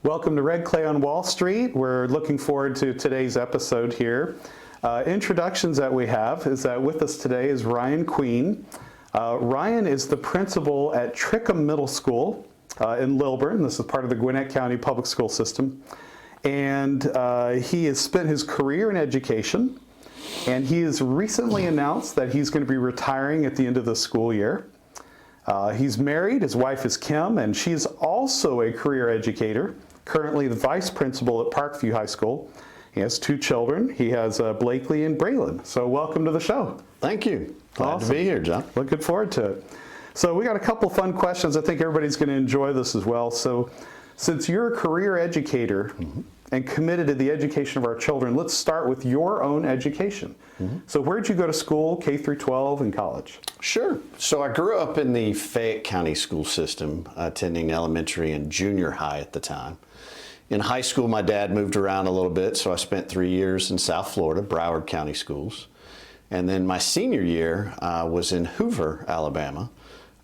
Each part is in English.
Welcome to Red Clay on Wall Street. We're looking forward to today's episode here. Introductions that we have is that with us today is Ryan Queen. Ryan is the principal at Trickham Middle School in Lilburn. This is part of the Gwinnett County Public School System. And he has spent his career in education, and he has recently announced that he's going to be retiring at the end of the school year. He's married, his wife is Kim, and she's also a career educator, currently the vice principal at Parkview High School. He has 2 children. He has Blakely and Braylon. So welcome to the show. Thank you. Glad to be here, John. Looking forward to it. So we got a couple fun questions. I think everybody's going to enjoy this as well. So since you're a career educator and committed to the education of our children, let's start with your own education. So where'd you go to school, K through 12 and college? Sure. So I grew up in the Fayette County school system, attending elementary and junior high at the time. In high school, my dad moved around a little bit, so I spent 3 years in South Florida, Broward County schools. And then my senior year was in Hoover, Alabama,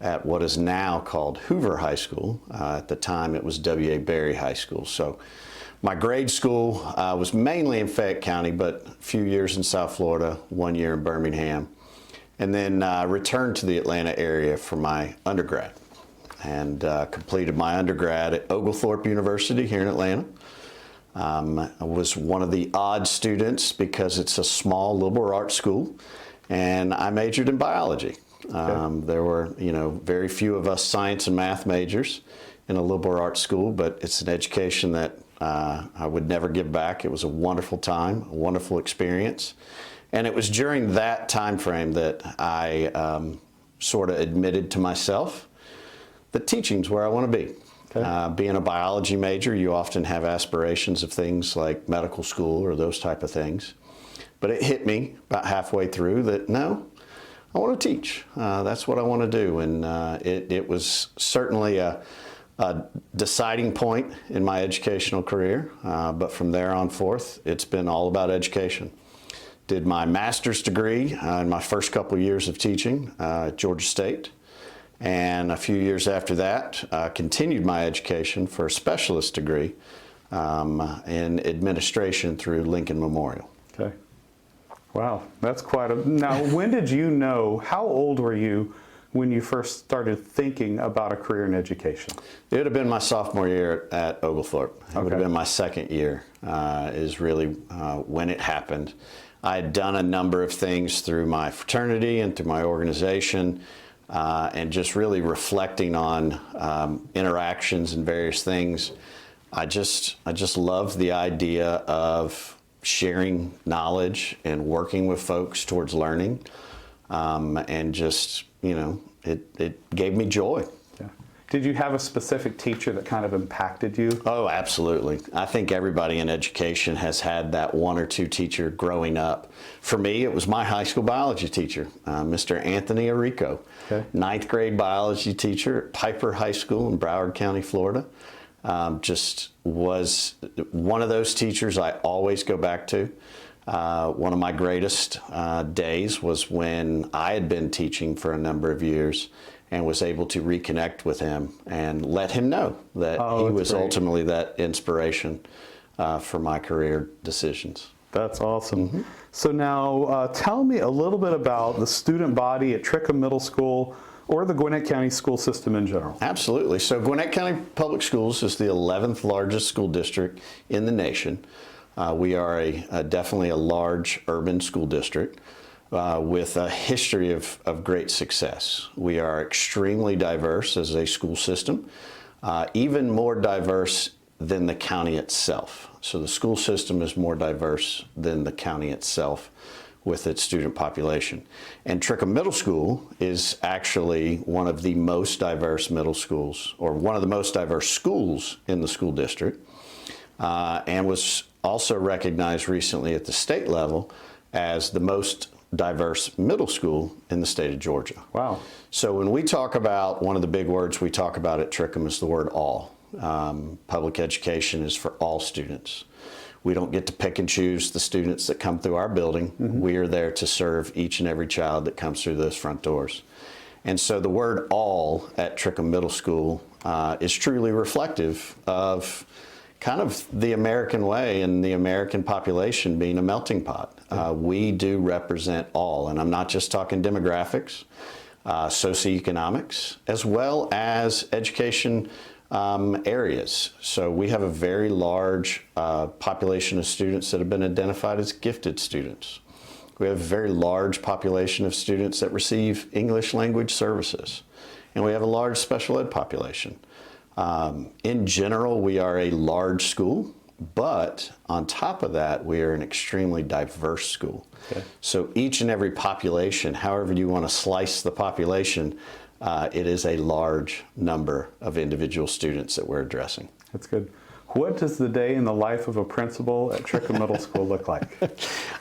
at what is now called Hoover High School. At the time, it was W.A. Berry High School. So my grade school was mainly in Fayette County, but a few years in South Florida, 1 year in Birmingham, and then returned to the Atlanta area for my undergrad. And completed my undergrad at Oglethorpe University here in Atlanta. I was one of the odd students because it's a small liberal arts school, and I majored in biology. There were, very few of us science and math majors in a liberal arts school, but it's an education that I would never give back. It was a wonderful time, a wonderful experience. And it was during that time frame that I sort of admitted to myself that teaching's where I want to be. Okay. Being a biology major, you often have aspirations of things like medical school or those type of things. But it hit me about halfway through that, no, I want to teach. That's what I want to do. And it was certainly a deciding point in my educational career. But from there on forth, it's been all about education. Did my master's degree in my first couple years of teaching at Georgia State. And a few years after that, continued my education for a specialist degree in administration through Lincoln Memorial. Okay. Wow, that's quite a... Now, when did you know, how old were you when you first started thinking about a career in education? It would have been my sophomore year at Oglethorpe. It would have been my second year is really when it happened. I had done a number of things through my fraternity and through my organization, and just really reflecting on interactions and various things. I just love the idea of sharing knowledge and working with folks towards learning, and just, it gave me joy. Yeah. Did you have a specific teacher that kind of impacted you? Oh, absolutely. I think everybody in education has had that one or two teacher growing up. For me, it was my high school biology teacher, Mr. Anthony Arrico, ninth grade biology teacher at Piper High School in Broward County, Florida. Just was one of those teachers I always go back to. One of my greatest days was when I had been teaching for a number of years and was able to reconnect with him and let him know that he was ultimately that inspiration for my career decisions. That's awesome. So now tell me a little bit about the student body at Trickham Middle School or the Gwinnett County school system in general. Absolutely. So Gwinnett County Public Schools is the 11th largest school district in the nation. We are definitely a large urban school district with a history of great success. We are extremely diverse as a school system, even more diverse than the county itself. So the school system is more diverse than the county itself with its student population. And Trickham Middle School is actually one of the most diverse middle schools, or one of the most diverse schools in the school district, and was also recognized recently at the state level as the most diverse middle school in the state of Georgia. Wow. So when we talk about, one of the big words we talk about at Trickham is the word all. Public education is for all students. We don't get to pick and choose the students that come through our building. We are there to serve each and every child that comes through those front doors. And so the word all at Trickham Middle School is truly reflective of kind of the American way and the American population being a melting pot. We do represent all, and I'm not just talking demographics, socioeconomics, as well as education areas. So we have a very large population of students that have been identified as gifted students. We have a very large population of students that receive English language services. And we have a large special ed population. In general, we are a large school, but on top of that, we are an extremely diverse school. Okay. So each and every population, however you want to slice the population, it is a large number of individual students that we're addressing. That's good. What does the day in the life of a principal at Trickham Middle School look like?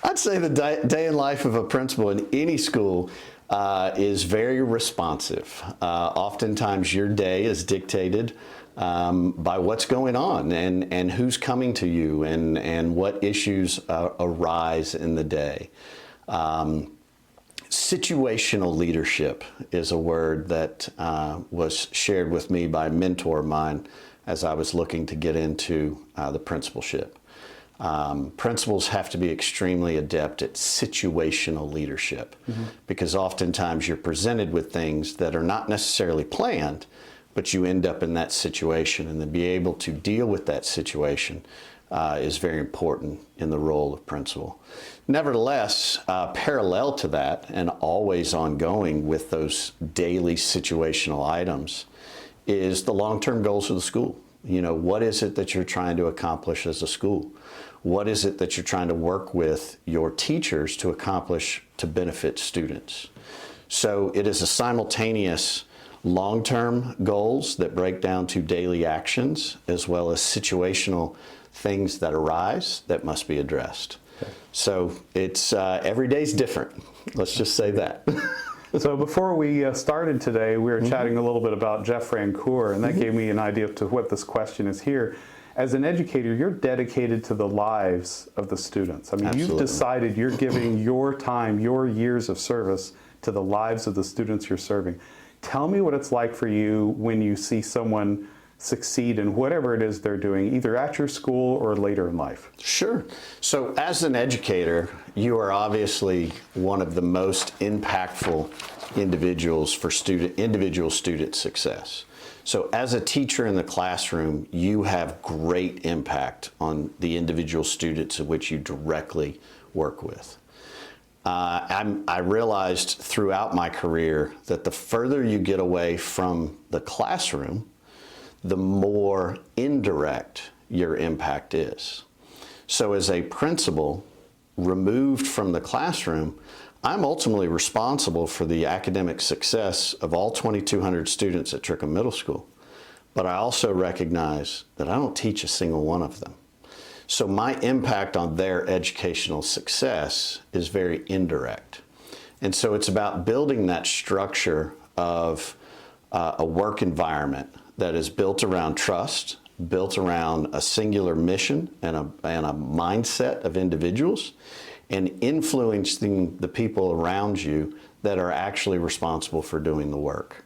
I'd say the day in life of a principal in any school is very responsive. Oftentimes your day is dictated by what's going on and who's coming to you and what issues arise in the day. Situational leadership is a word that was shared with me by a mentor of mine as I was looking to get into the principalship. Principals have to be extremely adept at situational leadership because oftentimes you're presented with things that are not necessarily planned, but you end up in that situation, and to be able to deal with that situation is very important in the role of principal. Nevertheless, parallel to that and always ongoing with those daily situational items is the long-term goals of the school. You know, what is it that you're trying to accomplish as a school? What is it that you're trying to work with your teachers to accomplish to benefit students? So it is a simultaneous long-term goals that break down to daily actions as well as situational things that arise that must be addressed. Okay. So it's every day's different. Let's just say that. So before we started today, we were chatting a little bit about Jeff Rancour, and that gave me an idea to what this question is here. As an educator, you're dedicated to the lives of the students. I mean, Absolutely. You've decided you're giving your time, your years of service to the lives of the students you're serving. Tell me what it's like for you when you see someone succeed in whatever it is they're doing, either at your school or later in life. Sure. So as an educator, you are obviously one of the most impactful individuals for individual student success. So as a teacher in the classroom, you have great impact on the individual students of which you directly work with. I realized throughout my career that the further you get away from the classroom, the more indirect your impact is. So as a principal, removed from the classroom, I'm ultimately responsible for the academic success of all 2,200 students at Trickham Middle School. But I also recognize that I don't teach a single one of them. So my impact on their educational success is very indirect. And so it's about building that structure of a work environment that is built around trust, built around a singular mission and a mindset of individuals, and influencing the people around you that are actually responsible for doing the work.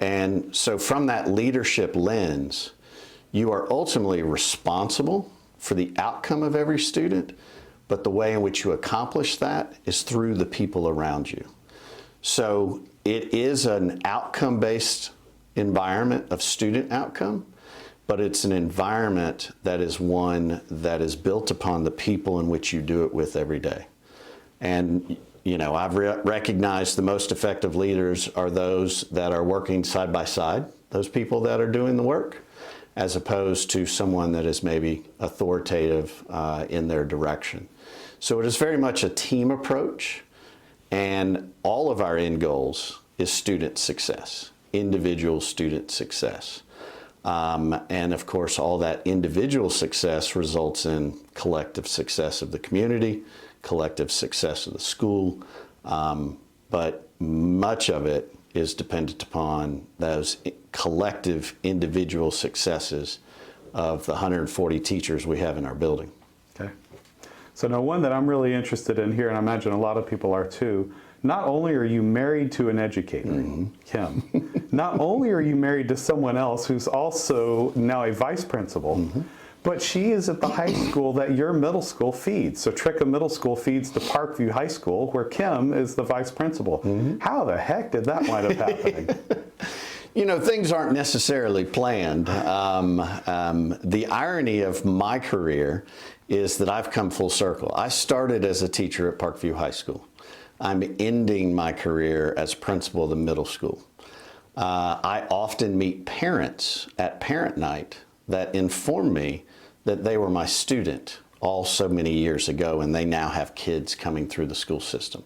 And so from that leadership lens, you are ultimately responsible for the outcome of every student, but the way in which you accomplish that is through the people around you. So it is an outcome-based environment of student outcome, but it's an environment that is one that is built upon the people in which you do it with every day. And you know, I've recognized the most effective leaders are those that are working side by side, those people that are doing the work, as opposed to someone that is maybe authoritative in their direction. So it is very much a team approach, and all of our end goals is student success, individual student success. And of course, all that individual success results in collective success of the community, collective success of the school, but much of it is dependent upon those collective individual successes of the 140 teachers we have in our building. Okay. So now one that I'm really interested in here, and I imagine a lot of people are too, not only are you married to an educator, Kim, not only are you married to someone else who's also now a vice principal, but she is at the high school that your middle school feeds. So Trickham Middle School feeds to Parkview High School, where Kim is the vice principal. How the heck did that wind up happening? You know, things aren't necessarily planned. The irony of my career is that I've come full circle. I started as a teacher at Parkview High School. I'm ending my career as principal of the middle school. I often meet parents at parent night that inform me that they were my student all so many years ago, and they now have kids coming through the school system.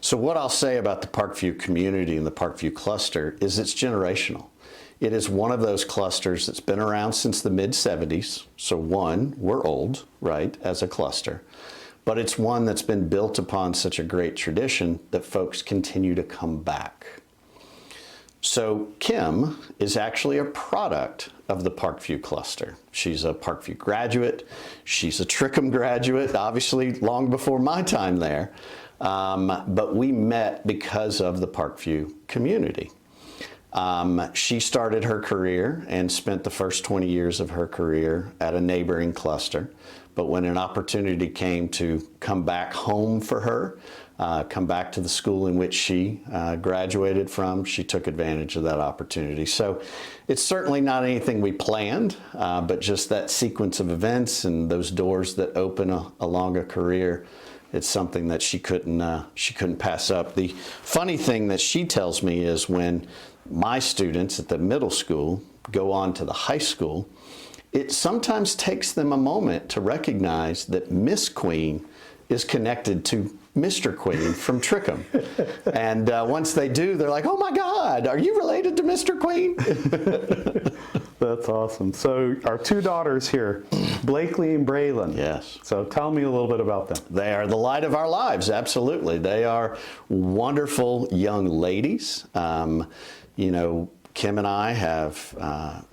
So what I'll say about the Parkview community and the Parkview cluster is it's generational. It is one of those clusters that's been around since the mid-'70s. So one, we're old, right, as a cluster. But it's one that's been built upon such a great tradition that folks continue to come back. So Kim is actually a product of the Parkview cluster. She's a Parkview graduate. She's a Trickham graduate, obviously long before my time there. But we met because of the Parkview community. She started her career and spent the first 20 years of her career at a neighboring cluster. But when an opportunity came to come back home for her, come back to the school in which she graduated from, she took advantage of that opportunity. So it's certainly not anything we planned, but just that sequence of events and those doors that open along a career. It's something that she couldn't pass up. The funny thing that she tells me is when my students at the middle school go on to the high school, it sometimes takes them a moment to recognize that Miss Queen is connected to Mr. Queen from Trickham. And once they do, they're like, oh my God, are you related to Mr. Queen? That's awesome. So our two daughters here, Blakely and Braylon. Yes. So tell me a little bit about them. They are the light of our lives, absolutely. They are wonderful young ladies. You know, Kim and I have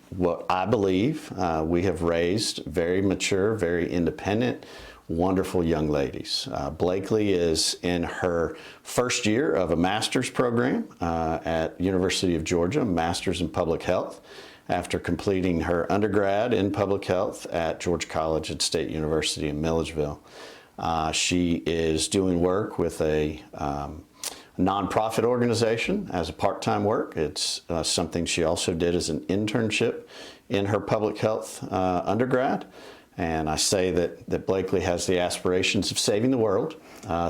what I believe we have raised very mature, very independent, wonderful young ladies. Blakely is in her first year of a master's program at University of Georgia, Master's in Public Health, after completing her undergrad in public health at Georgia College and State University in Milledgeville. She is doing work with a nonprofit organization as a part-time work. It's something she also did as an internship in her public health undergrad. And I say that Blakely has the aspirations of saving the world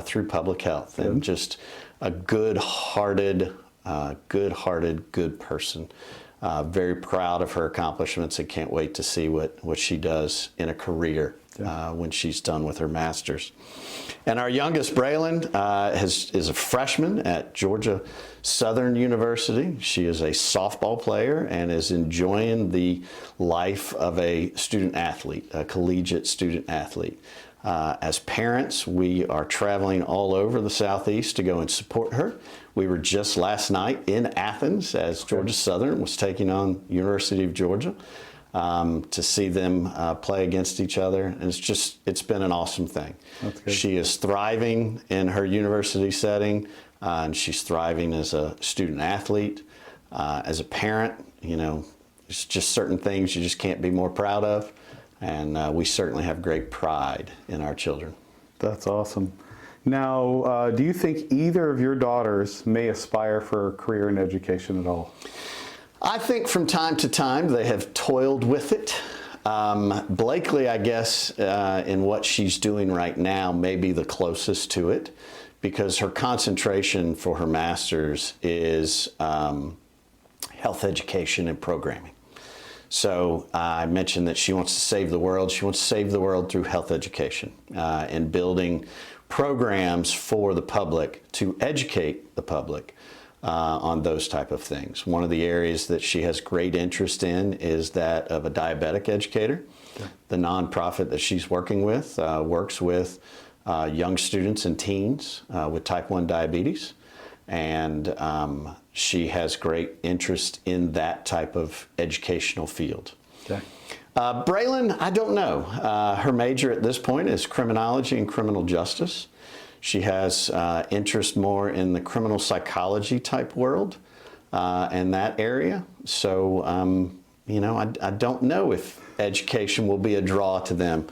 through public health, and just a good-hearted, good person. Very proud of her accomplishments and can't wait to see what she does in a career when she's done with her master's. And our youngest, Braylon, is a freshman at Georgia Southern University. She is a softball player and is enjoying the life of a student athlete, a collegiate student athlete. As parents, we are traveling all over the Southeast to go and support her. We were just last night in Athens as Georgia Southern was taking on University of Georgia to see them play against each other. And it's been an awesome thing. She is thriving in her university setting, and she's thriving as a student athlete. As a parent, you know, it's just certain things you just can't be more proud of. And we certainly have great pride in our children. That's awesome. Now, do you think either of your daughters may aspire for a career in education at all? I think from time to time they have toiled with it. Blakely, I guess, in what she's doing right now may be the closest to it, because her concentration for her master's is health education and programming. So I mentioned that she wants to save the world. She wants to save the world through health education and building programs for the public to educate the public on those type of things. One of the areas that she has great interest in is that of a diabetic educator. Okay. The nonprofit that she's working with works with young students and teens with type 1 diabetes. And she has great interest in that type of educational field. Okay. Braylon, I don't know. Her major at this point is criminology and criminal justice. She has interest more in the criminal psychology type world and that area. So, I don't know if education will be a draw to them.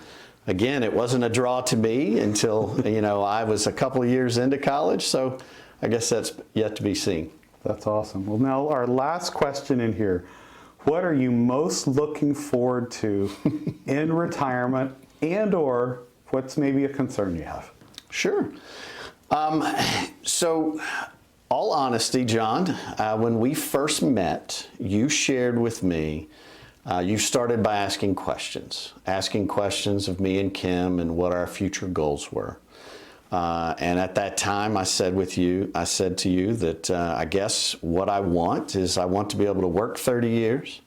Again, it wasn't a draw to me until, I was a couple of years into college. So I guess that's yet to be seen. That's awesome. Well, now our last question in here. What are you most looking forward to in retirement, and or what's maybe a concern you have? Sure. So, all honesty, John, when we first met, you shared with me, you started by asking questions of me and Kim and what our future goals were. And at that time, I said to you that I guess what I want is I want to be able to work 30 years.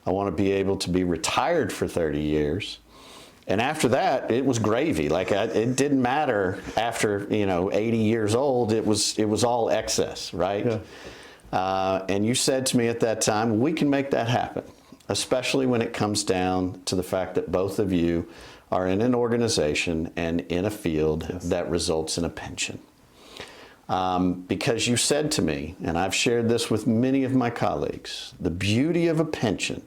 I want to be able to be retired for 30 years. And after that, it was gravy. It didn't matter after 80 years old. It was all excess, right? Yeah. And you said to me at that time, we can make that happen, especially when it comes down to the fact that both of you are in an organization and in a field that results in a pension. Because you said to me, and I've shared this with many of my colleagues, the beauty of a pension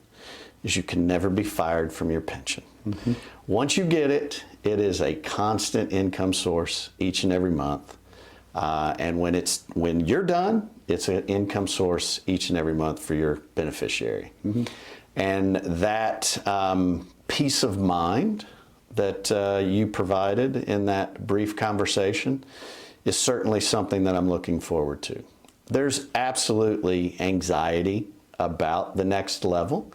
is you can never be fired from your pension. Mm-hmm. Once you get it, it is a constant income source each and every month. And when you're done, it's an income source each and every month for your beneficiary. Mm-hmm. And that peace of mind that you provided in that brief conversation is certainly something that I'm looking forward to. There's absolutely anxiety about the next level.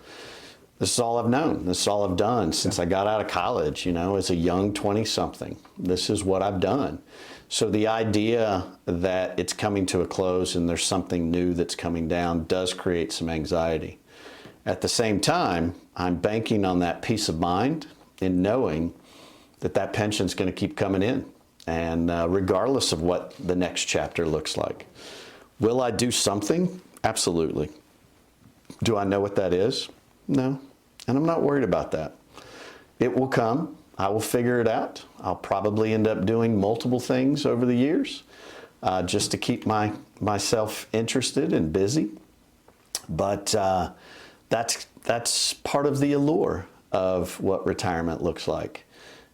This is all I've known. This is all I've done since I got out of college, as a young 20-something. This is what I've done. So the idea that it's coming to a close and there's something new that's coming down does create some anxiety. At the same time, I'm banking on that peace of mind in knowing that that pension's going to keep coming in, and regardless of what the next chapter looks like. Will I do something? Absolutely. Do I know what that is? No. And I'm not worried about that. It will come. I will figure it out. I'll probably end up doing multiple things over the years just to keep myself interested and busy. But that's part of the allure of what retirement looks like,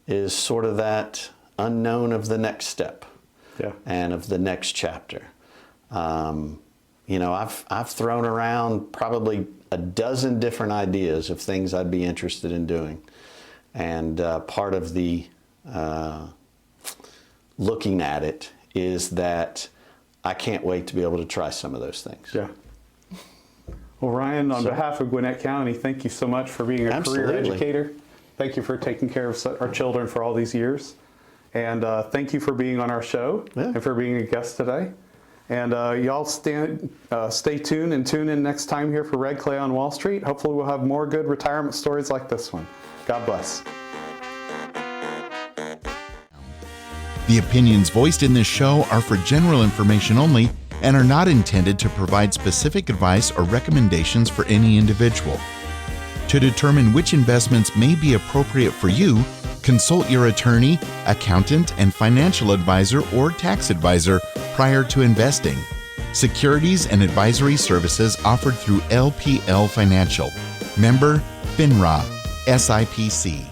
is sort of that unknown of the next step and of the next chapter. I've thrown around probably a dozen different ideas of things I'd be interested in doing. And part of the looking at it is that I can't wait to be able to try some of those things. Yeah. Well, Ryan, on behalf of Gwinnett County, thank you so much for being a career educator. Thank you for taking care of our children for all these years. And thank you for being on our show and for being a guest today. And y'all stay tuned and tune in next time here for Red Clay on Wall Street. Hopefully we'll have more good retirement stories like this one. God bless. The opinions voiced in this show are for general information only and are not intended to provide specific advice or recommendations for any individual. To determine which investments may be appropriate for you, consult your attorney, accountant, and financial advisor or tax advisor prior to investing. Securities and advisory services offered through LPL Financial. Member FINRA, SIPC.